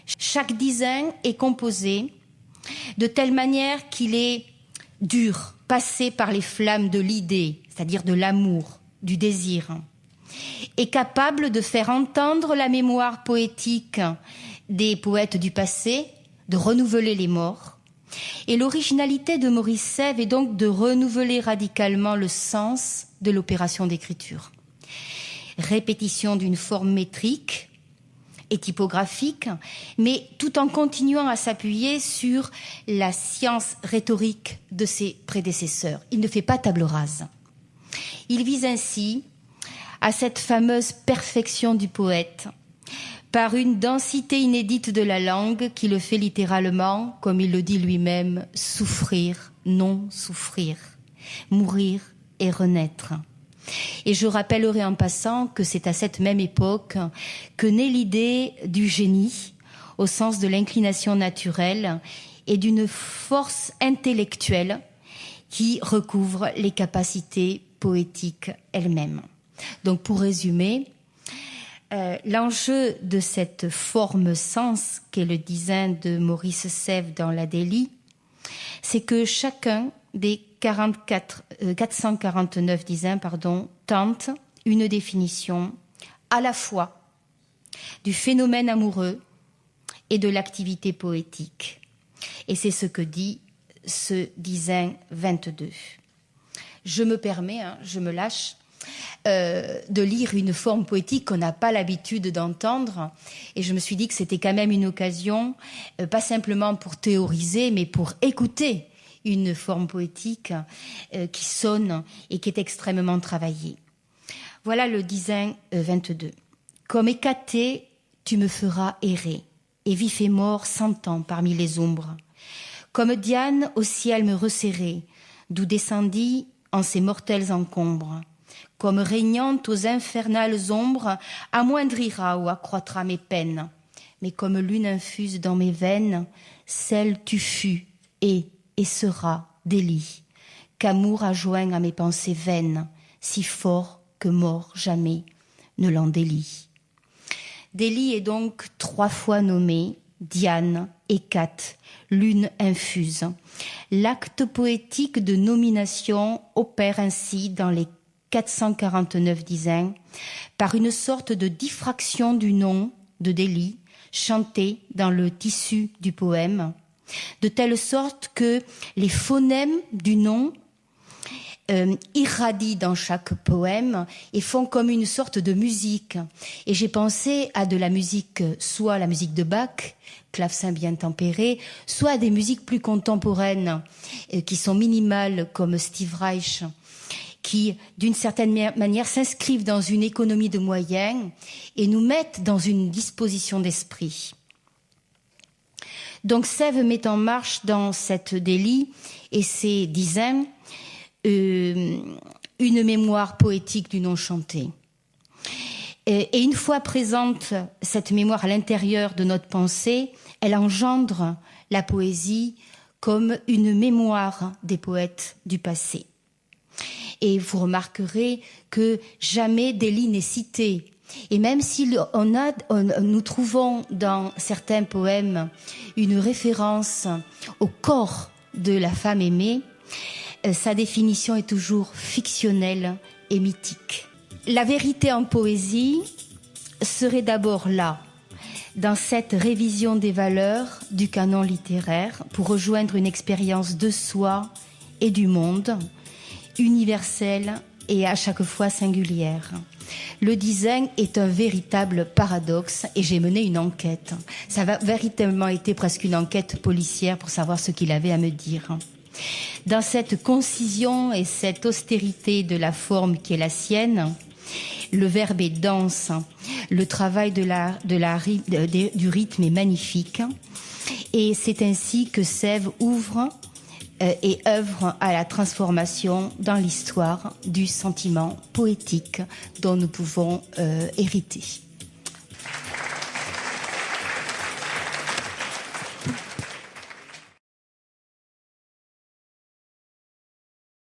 Chaque dizain est composé de telle manière qu'il est dur, passé par les flammes de l'idée, c'est-à-dire de l'amour, du désir, est capable de faire entendre la mémoire poétique des poètes du passé, de renouveler les morts. Et l'originalité de Maurice Sèvres est donc de renouveler radicalement le sens de l'opération d'écriture. Répétition d'une forme métrique et typographique, mais tout en continuant à s'appuyer sur la science rhétorique de ses prédécesseurs. Il ne fait pas table rase. Il vise ainsi à cette fameuse perfection du poète, par une densité inédite de la langue qui le fait littéralement, comme il le dit lui-même, souffrir, non souffrir, mourir et renaître. Et je rappellerai en passant que c'est à cette même époque que naît l'idée du génie, au sens de l'inclination naturelle et d'une force intellectuelle qui recouvre les capacités poétiques elles-mêmes. Donc pour résumer, l'enjeu de cette forme-sens qu'est le dizain de Maurice Sèvres dans l'Adélie, c'est que chacun des 449 dizains tente une définition à la fois du phénomène amoureux et de l'activité poétique. Et c'est ce que dit ce dizain 22. Je me permets, je me lâche, de lire une forme poétique qu'on n'a pas l'habitude d'entendre, et je me suis dit que c'était quand même une occasion, pas simplement pour théoriser, mais pour écouter une forme poétique qui sonne et qui est extrêmement travaillée. Voilà le dizain 22. Comme Hécaté, tu me feras errer, et vif et mort s'entend parmi les ombres. Comme Diane au ciel me resserrer, d'où descendit en ses mortels encombres. Comme régnant aux infernales ombres, amoindrira ou accroîtra mes peines. Mais comme lune infuse dans mes veines, celle tu fus et seras délit, qu'amour a joint à mes pensées vaines, si fort que mort jamais ne l'en délie. Délit est donc 3 fois nommé, Diane, Hécate, lune infuse. L'acte poétique de nomination opère ainsi dans les 449 dizains par une sorte de diffraction du nom de Délit chanté dans le tissu du poème, de telle sorte que les phonèmes du nom irradient dans chaque poème et font comme une sorte de musique. Et j'ai pensé à de la musique, soit la musique de Bach, clavecin bien tempéré, soit à des musiques plus contemporaines qui sont minimales comme Steve Reich, qui, d'une certaine manière, s'inscrivent dans une économie de moyens et nous mettent dans une disposition d'esprit. Donc Sèvres met en marche dans cette Délie et ses dizains une mémoire poétique du non chanté. Et une fois présente cette mémoire à l'intérieur de notre pensée, elle engendre la poésie comme une mémoire des poètes du passé. Et vous remarquerez que jamais Délie n'est cité. Et même si nous trouvons dans certains poèmes une référence au corps de la femme aimée, sa définition est toujours fictionnelle et mythique. La vérité en poésie serait d'abord là, dans cette révision des valeurs du canon littéraire, pour rejoindre une expérience de soi et du monde, universelle et à chaque fois singulière. Le dizain est un véritable paradoxe et j'ai mené une enquête. Ça a véritablement été presque une enquête policière pour savoir ce qu'il avait à me dire. Dans cette concision et cette austérité de la forme qui est la sienne, le verbe est dense, le travail du rythme est magnifique et c'est ainsi que Sèvres ouvre et œuvre à la transformation dans l'histoire du sentiment poétique dont nous pouvons hériter.